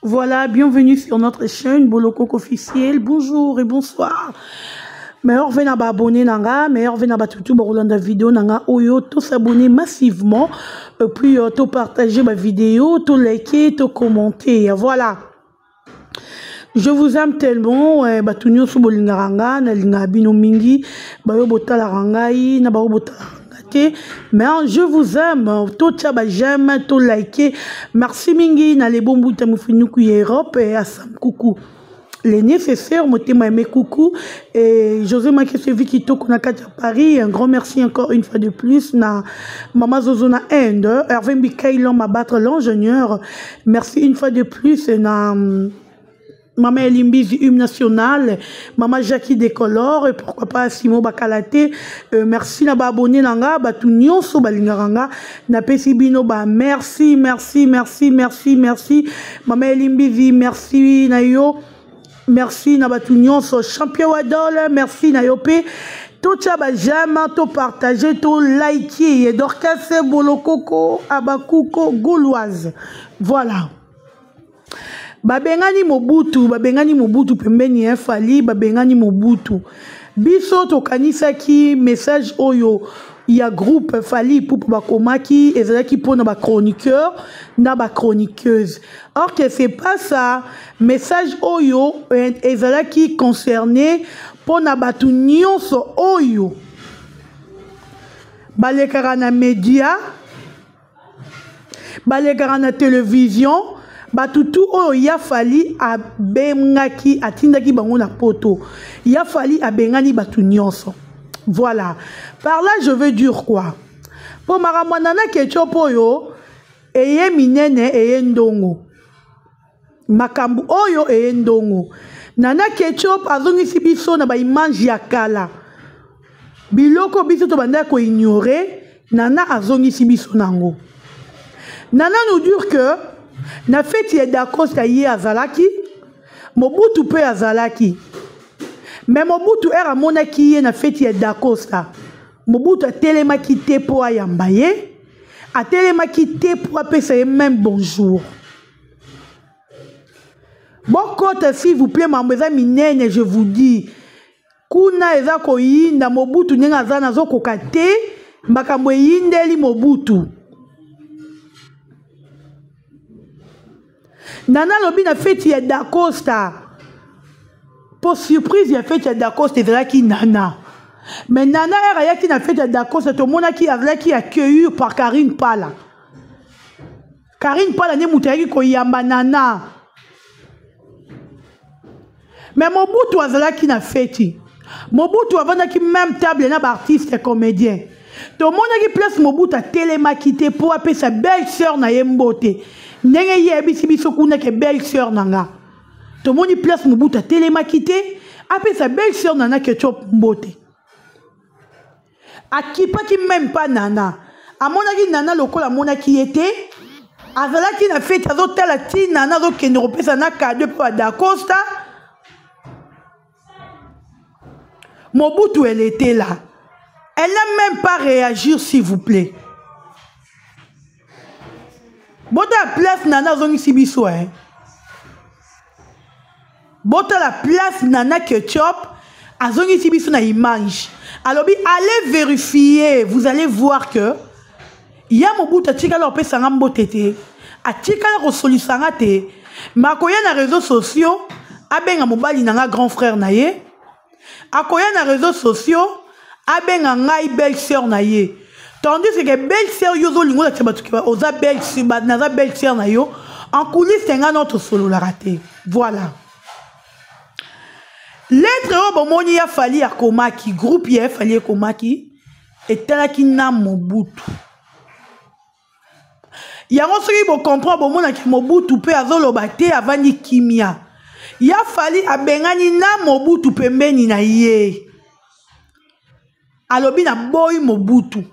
Voilà, bienvenue sur notre chaîne Bolokok officiel. Bonjour et bonsoir. Meilleur venez à abonner nanga, meilleur venez à tout barolanda vidéo nanga oyo, tout s'abonner massivement, puis tout partager ma vidéo, tout liker, tout commenter. Voilà. Je vous aime tellement, batunyo su bolingaranga na linga bino mingi, bayo botala rangai na bayo botala. Mais je vous aime, tout tchaba j'aime, tout liker. Merci mingi na les bons bouts de Moufinuku Europe et Assam coucou. Les nécessaires, moi t'aime aimé coucou et José Makesse Vikito Konakati à Paris. Un grand merci encore une fois de plus na Mama Zozona Inde, Hervé Mikaïlon m'a battre l'ingénieur. Merci une fois de plus na Maman Elimbizi Hymne National, Maman Jackie Décolore, et pourquoi pas Simon Bakalate. Merci na ba abonné nanga, ba tout nyonso balingaranga, na pesibino ba merci, merci, merci, merci, merci. Maman Elimbizi, merci na yo, merci na ba tout nyonso, champion Wadol, merci na yo pe. Tout ça ba j'aime, tout partager, tout liker, et Dorcas Bolokoko, Abakuko, Gauloise. Voilà. Babengani Mobutu pembeni fali babengani Mobutu biso to kanisa ki message oyo ya groupe fali pour bakomaki ezalaki pona ba chroniqueur na ba chroniqueuse. Or que c'est pas ça, message oyo ezalaki concerné pona batu nyonso oyo balekara na média, balekara na télévision. Batutu oyo ya fali a bengaki atindaki bango na poto. Ya fali a bengani batu nyonso. Voilà. Par là je veux dire quoi? Pour maramwanana ketchup oyo eye minene eye ndongo. Makambu oyo eye ndongo. Nana ketchup azongisi biso na ba image ya kala. Biloko biso to banda ko ignorer, nana azongisi biso nango. Nana nous dire que na feti ya dakosta ye azalaki, Mobutu pe azalaki. Mais Mobutu era monaki ye na feti ya dakosta. Mobutu a telemaki te po ayamba ye, a telemaki te po apesa ye même bonjour. Bon côté s'il vous plaît, mambreza minene, je vous dis, kuna eza ko yinda Mobutu nyenga zana zo kokate, makambo yindeli Mobutu. Nana lobi na feti ya Dacosta. Pour surprise, ya feti ya Dacosta ezalaki Nana. Mais Nana era yaki na feti ya Dacosta to mona ki azalaki accueilli par Karine Pala. Karine Pala ne mutaki ko yamba Nana. Mais Mobutu azalaki na feti. Mobutu avandaki même table na ba artiste et comédien. To mona ki place Mobutu a télémakité pour appeler sa belle-sœur na yembote. Ndenge yebi biso kuna ke belle-sœur nanga. To moni place Mobutu a télémakité, après sa belle-sœur nana ketchup mbote. Akipaki même pas nana. Amonaki nana lokola monaki était. Azalaki na fête azotala ti nana zo kende kopesa na cadeau pa Dacosta. Mobutu elle était là. Elle n'a même pas réagi s'il vous plaît. Bota la place nana zongi sibiso hein. Bota la place nana ketchup azongi sibiso na image. Alors allez vérifier, vous allez voir que ya Mobutu atika la opesa ngambo tete. Atika la rosolisanga te. Makoya na réseaux sociaux, abenga mobali nanga grand frère na ye. Akoya na réseaux sociaux, abenga ngai belle-sœur na ye. Tandis que belle-sœur yozo lingo la tibatukiba oza belle-sœur naza belle-sœur na yo en coulisses tenga notre solo la raté. Voilà. Lettre au bomoni ya fali ya komaki groupe ya fali ya komaki etalaki na Mobutu. Yango soki bo comprendre bomona ki Mobutu pe azoloba te avandi kimia. Ya fali abengani na Mobutu pembeni na ye. Alobi na boy Mobutu.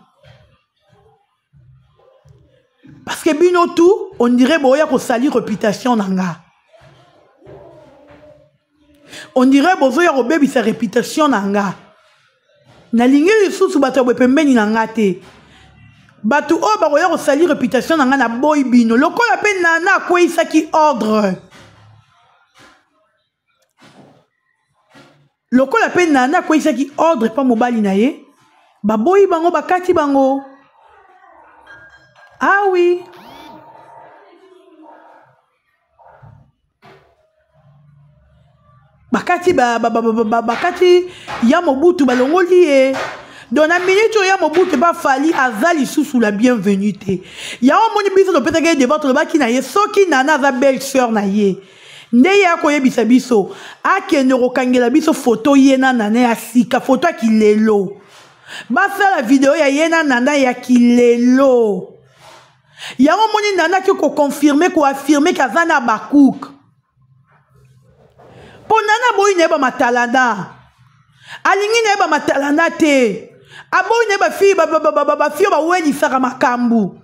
Parce que bino tout, on dirait boya ko sali réputation nanga. On dirait boya ko bebi sa réputation nanga. Na lingi lisusu bato pembeni nanga te. Bato o bakoya ko sali réputation nanga na boy bino. Lokola pe nana ko isaki ordre. lokola pe nana ko isaki ordre pa mobali na ye baboyi bango bakati bango. Ah oui. Bakati bakati ya Mobutu balongoli e. Dans la minute où ya Mobutu ba fali azali sous la bienvenue te. Ya moni biso to petake devant le baki na ye soki nana za belle sœur na ye. Nde ya ko yebisa biso akende rokangela biso photo ye na nana ya sika photo ya kilelo. Ba faire la vidéo ya ye na nana ya kilelo. Ya moni nana ki ko confirmer ko affirmer kazana bakouk. Nana boy neba matalana alingi neba matalana te aboy neba fi fi ba weni saka makambu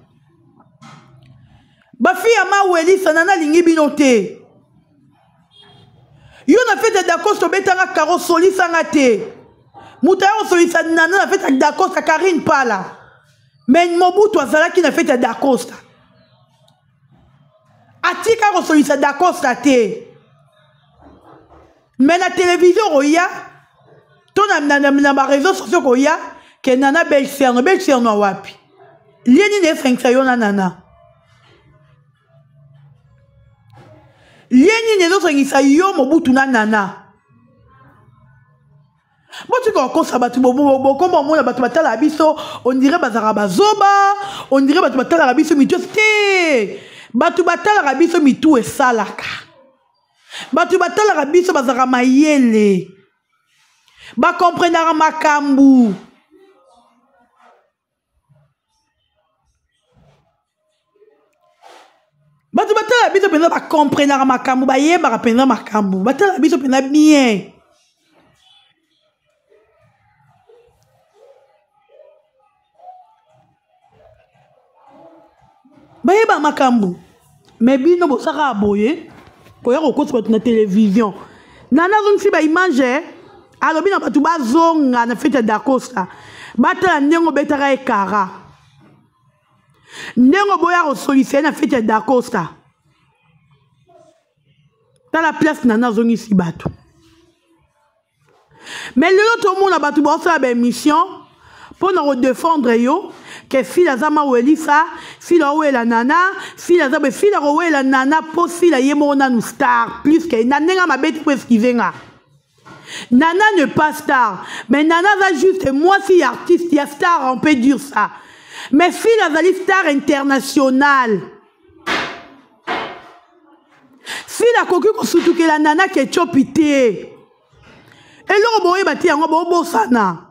ba fi ama weni sanana lingi binote yo na fete d'accord to betanga karo soli sanga te mutayo soli sanana na fete d'accord sa Karine pala mais Mobutu azalaki na fete d'accord atika ko soli sa d'accord te. Mais la télévision, roya, ton na réseaux sociaux roya, que nana belle-sœur no wapi. Lieni ne 5 sayon nana. Lieni ne 5 sayon Mobutu na nana. Bon tu comprends ça batu bobo comme on a batu batala biso, on dirait bazara bazoba, on dirait batu batala biso mitu té. Batu batala biso mitu e salaka. Batu batala biso bazara mayele ba comprendre makambu batu batala biso penza ba comprendre makambu ba yeba ba penza makambu batala biso penza bien ba yeba makambu mais bino bo saka aboye ko ya ko kosa na télévision nana zon ba image alobi na batu bazonga na fete d'Acosta batala ndengo betaka ekara ndengo boya ko solliciter na fete d'Acosta dans la place nana zongi si batu mais le tout monde na batu bo sa ba mission pour nous défendre yo que fila zama welisa fila wela nana fila zabe fila wela nana po fila yemona nous star plus que nanenga mabeti pour esquivenga nana ne pas star mais nana va juste moi si artiste ya star on peut dire ça mais fila zali star international fila koki ko sutuke la nana ke chopité et lo boye bati yango bo sana.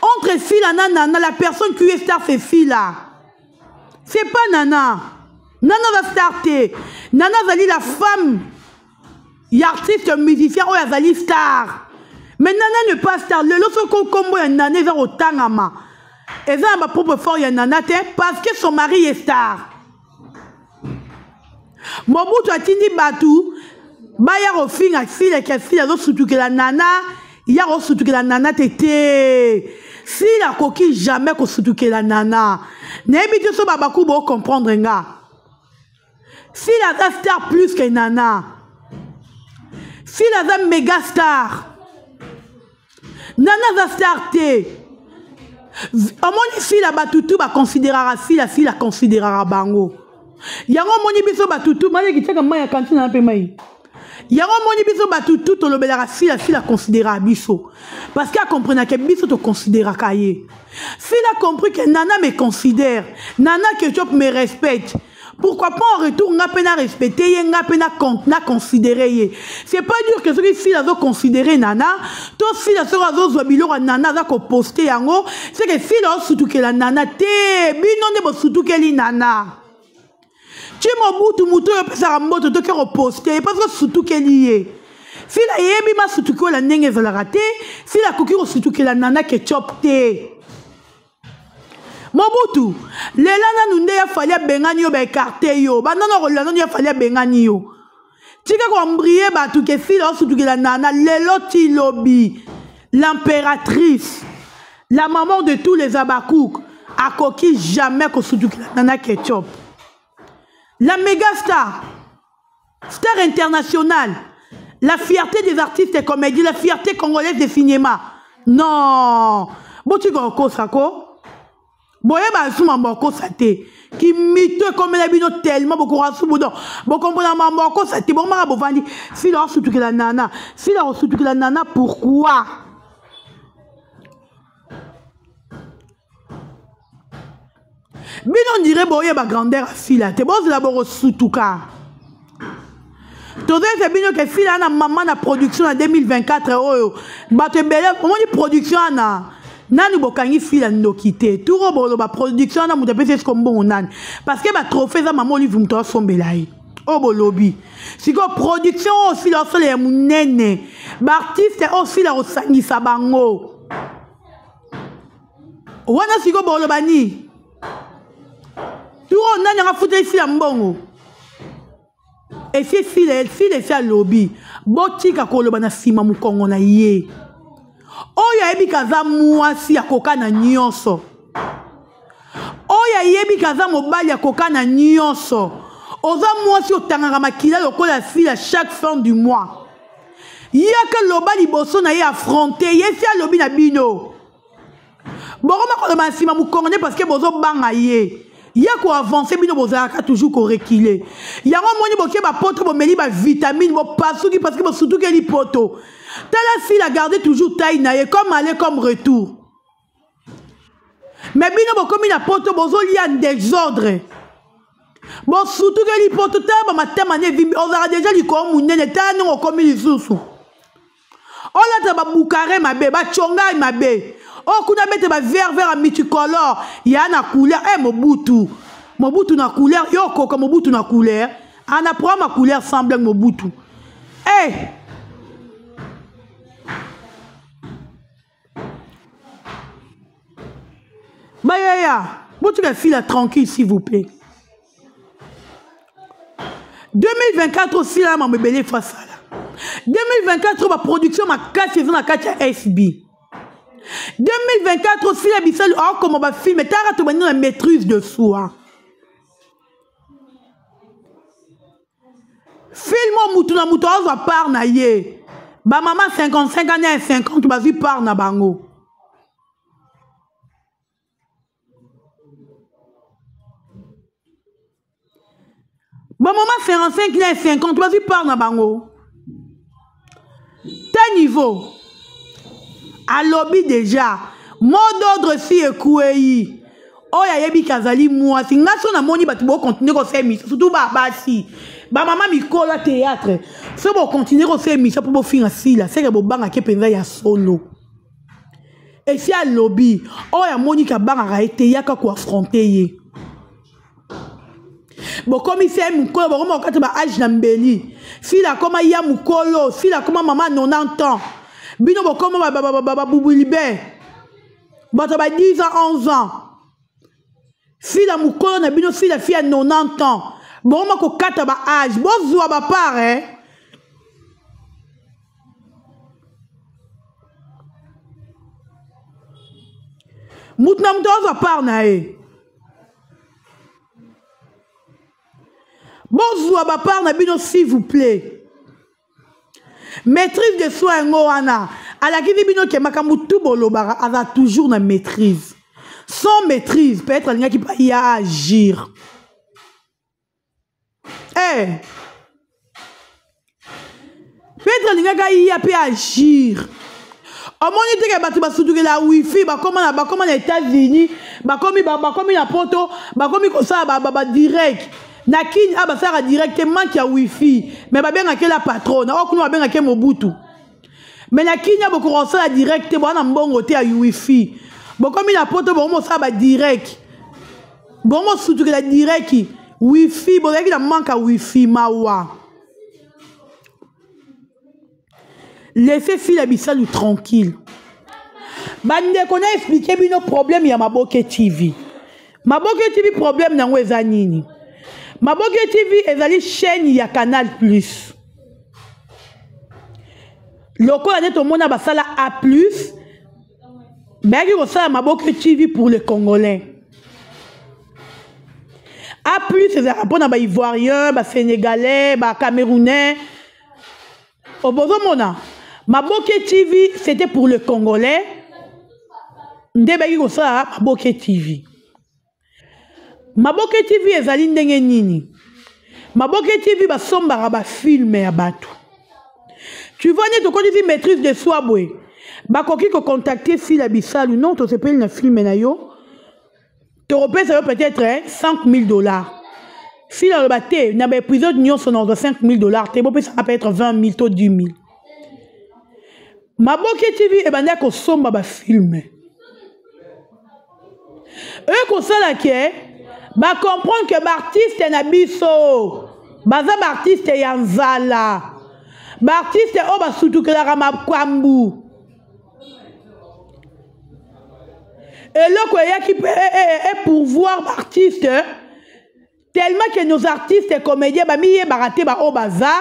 Entre fille nana, la personne qui est star, c'est fille là. C'est pas nana. Nana va starter. Nana va dire la femme. Y artiste, musicien, ou elle va dire star. Mais nana ne pas star. Le lot combo est nana, ils ont autant à ma. Et ça, ma propre fort, y a nana, parce que son mari est star. Mobutu a tindi batou. Baya au fin, à fille, qui a fille, à surtout que la nana. Il y a aussi que la nana tété. Si la coquille jamais qu'on se que la nana. N'habite ce babakou pour comprendre nga. Si la star plus que nana. Si la méga star. Nana va star té. À mon si la batutu va considérera si la considérera bango. Yango moni biso batutu mali qui teka maya cantine un peu mai. Yango moni biso batu tout on l'obéira si la considéra biso parce qu'elle comprend que biso te considéra kaye si elle a compris que nana me considère nana que je me respecte pourquoi pas en retour n'a pas respecter n'a pas considérer c'est pas dire que celui si la zo considérer nana toi si la sera zo zobilo nana za ko poster yango c'est que si la surtout que la nana te bino ne bo surtout que li nana. Tu Mobutu muto yo pesa moto to ke reposter parce que surtout que lié si la yebi ma surtout que la nenge za la raté si la koki surtout que la nana ke chopte Mobutu le lana nunde ya fali bengani yo ba écarter yo ba non non lana ya fali bengani yo tika ko mbrier ba tout que si la surtout que la nana le loti lobby l'impératrice la maman de tous les abakouk a koki jamais ko surtout que la nana ke chopte. La méga star, star internationale, La fierté des artistes et comédiens, la fierté congolaise de cinéma. Non. Bon, tu vois, ça quoi? Bon, il y a un mambo saté qui mite comme la bino tellement beaucoup rassou boudon. Bon, comme on a mambo saté, bon, ma bovandi. Si la surtout que la nana, si la surtout que la nana, pourquoi? Bino dirait bon, il y a ma grandeur à fila. T'es bon, c'est d'abord surtout cas. Tout ça, bino que si la maman na production en 2024, oh, bah tu belle, comment dit production na? Nani bokangi fila ndokité. Tout robolo ba production na muta pese comme bon nan. Parce que ba trophée za maman livre mto sombelai. Oh bolobi. Si ko production aussi la sole ya munene. Ba artiste aussi la osangi sabango. Wana si ko bolo bani. Tout on nani nga fouté ici la mbongo. Et si les lobby, botika koloba na sima mukongo na ye. Oya yebi kaza mwasi ya koka na nyonso. Oya yebi kaza mobali ya koka na nyonso. Oza mwasi otangaka makila lokola sila chaque fin du mois. Yaka loba liboso na ye affronter, yesi ya lobi na bino. Boroma koloba na sima mukongo ne parce que bozo banga ye. Yako avancer bino bozaka toujours ko reculer. Yango moni boké ba poto bo meli ba vitamine bo pasuki parce que bo surtout que li poto. Telle fille a gardé toujours taille naie comme aller comme retour. Mais bino bo comme na poto bozo li en désordre. Bon surtout que li poto ta ba matema ne vimbi on a déjà li ko munene ta non comme li susu. On la ta ba bukare mabe ba chonga mabe. Oh, kuna bete ba vert multicolore. Ya na couleur. Eh, Mobutu. Mobutu na couleur. Yo, koko Mobutu na couleur. Ana prend ma couleur semble Mobutu. Eh. Bah, ya. Mobutu la fille tranquille, s'il vous plaît. 2024 aussi, là, ma bébé, face à là. 2024, ma production, ma casse, c'est dans la casse SB. 2024 aussi, la bissale, oh, comment on va filmer, t'as raté la maîtrise de soi. Film Moutuna Moutoua, on va par na ye. Ba maman 55 ans et 50, vas-y par na bango. Ba maman 55 ans et 50, vas-y par na bango. Tel niveau. À lobby déjà, mot d'ordre si ekouei. Oh ya yebi kazali moi, si ngaso na moni batubo continuer à faire mission, surtout ba si. Ba maman mikola théâtre. C'est bon continuer à faire mission pour finir si là, c'est que bo banga ke penza ya solo. Et si à lobby, oh ya moni ka banga ra été yaka ko affronter ye. Bon comme il fait mukolo, bon comme okata ba âge na mbeli. Si la comme ya mukolo, si la comme maman 90 ans. Bino bo comme ba bouboulibé. Bato ba 10 ans, 11 ans. Fille la mukolo na bino fille la fille à 90 ans. Bon ma ko kata ba âge, bo zwa ba part Moutna moutoua part na e. Bo zwa ba part na bino s'il vous plaît. Maîtrise de soi ngoana. À la kivi bino ke makamutu bolobara a toujours na maîtrise. Sans maîtrise, peut-être l'ingé qui peut y agir. Eh. Peut-être l'ingé qui peut agir. Au moins il te batu basudu la wifi ba comme les États-Unis, ba comme la poto, ba comme ko ça ba direct. Na kini aba sara directement ki a wifi mais ba benga ke la patronne o kuno ba benga ke Mobutu mais na kini aba ko sala direct bo na mbongo te a wifi bo comme la poto bo mo sa ba direct bo mo sutu ke la direct wifi bo ki na manque a wifi mawa laissez fille bisalu tranquille bande ko na expliquer bino problème ya Maboke TV problème na ngweza nini. Maboke TV ezali chaîne ya Canal Plus. Loko la neto mona basala A+. Bagi kosala Maboke TV pour les Congolais. A+, c'est rapport na ba Ivoiriens, ba Sénégalais, ba Camerounais. Au Bozomona, Maboke TV, c'était pour le Congolais. Ndebaki kosa Maboke TV. Maboke TV ezali ndenge nini. Maboke TV basombaka ba filme ya bato. Tu vois net ko dit maîtrise de soi boy. Bakoki ko contacter si la bisalu non to s'appelle na film na yo. Tu repères ça peut-être $5,000. Si la baté na ba épisode nyon son dans $5,000, te bo ça peut être 20,000 to 10,000. Maboke TV e banda ko somba ba filme. Eux ko sala ke ba comprendre que l'artiste na biso baza artiste ya nzala. L'artiste o ba sutukela makwambu. Et là quoi ya qui est pourvoir l'artiste tellement que nos artistes comédiens ba miye baraté ba o baza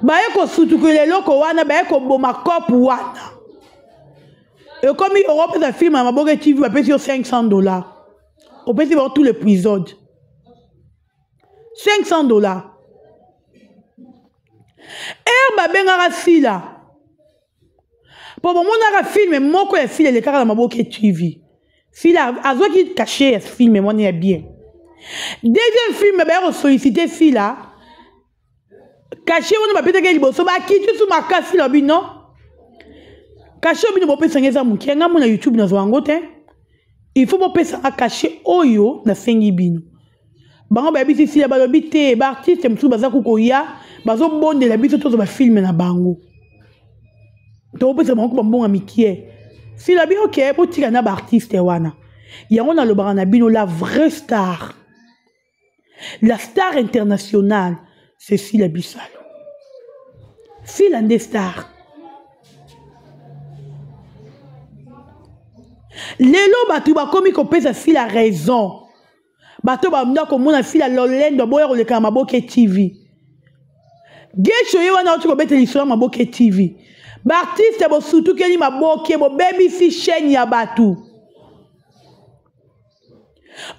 ba eko sutukela loko wana ba eko boma cop wana. Et comme il Europe un film à Maboke TV va payer $500. On peut voir tout l'épisode. $500. Et ma bengara fila. Pour mon on a film mon quoi file les carats à Maboke TV. Fila azo qui caché ce film mon est bien. Deuxième film ben sollicité fila. Caché on va peut-être qu'il bosse ba qui tu sous ma casse fila bi non. Caché bino bopé sangeza mukianga mona YouTube na zwangote. Il faut bopé ça caché oyo na sengi bino. Bango ba bisi si la balobi te ba artiste mtu baza kukoya bazo bonde la biso to ba film na bango. To bopé ça bango ba mbonga mikie. Si la bi OK po tika na ba artiste wana. Yango na lobara na bino la vraie star. La star internationale c'est si la bisalo. Si la des stars. Lelo batu ba komi ko pesa si la raison. Bato ba mna ko mona si la lolendo boyo le ka Maboke TV. Gesho ye wana otiko bete lisolo Maboke TV. Ba artiste bo surtout keli Maboke bo baby si chaîne ya batu.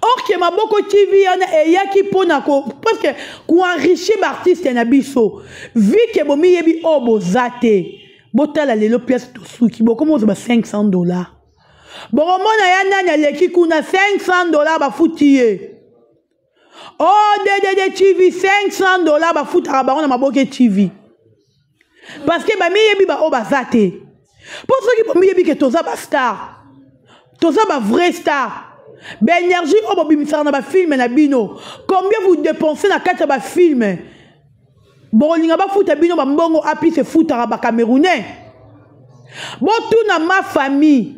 Or que Maboke TV yana eyaki pona ko parce que ko enrichir ba artiste na biso. Vu que bo mi yebi obo zate. Botala lelo pièce to suki bo komo ba $500. Bon, mona ya nanya leki kuna $500 ba futiye. Oh, DDD TV $500 ba futara ba on Maboke TV. Parce que ba mi yebi ba o ba zate. Pour ceux qui ba mi yebi que toza ba star. Toza ba vrai star. Ben énergie o bo bimisara na ba film na bino. Combien vous dépensez na kata ba film? Bon linga ba futa bino ba mbongo api se futara ba Camerounais. Bon tout na ma famille.